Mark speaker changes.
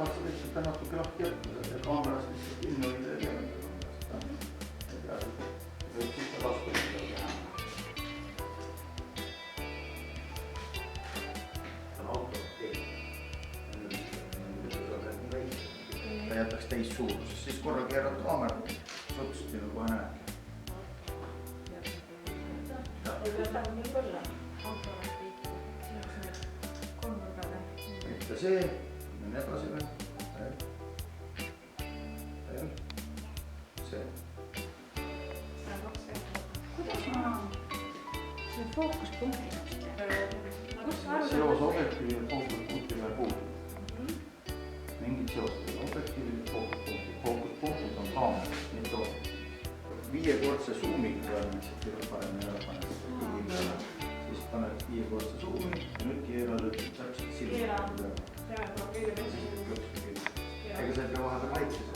Speaker 1: tahad, sa võid seda natuke lahti jätta, ja kaamerast lihtsalt ilma võida ja
Speaker 2: võib sitta vastu teha. See on auto tee.
Speaker 1: ta jätaks teist suurusest, siis korra keerad kaamera, sotsust ja kohe näed. mitte see, mine edasi veel. see.
Speaker 3: kuidas ma see fookuspunkti
Speaker 1: seos objektiivi ja fookuspunkti veel puudub. Mingid seosed ei ole objektiivid ja fookuspunktid. Fookuspunktid on kaameras, mitte objektiivid. 5-kordse zoomiga peale lihtsalt paremini ära paned. Siis paned 5-kordse zoomi ja nüüd keerad täpselt silma. Ega sa ei pea vahepeal väikses.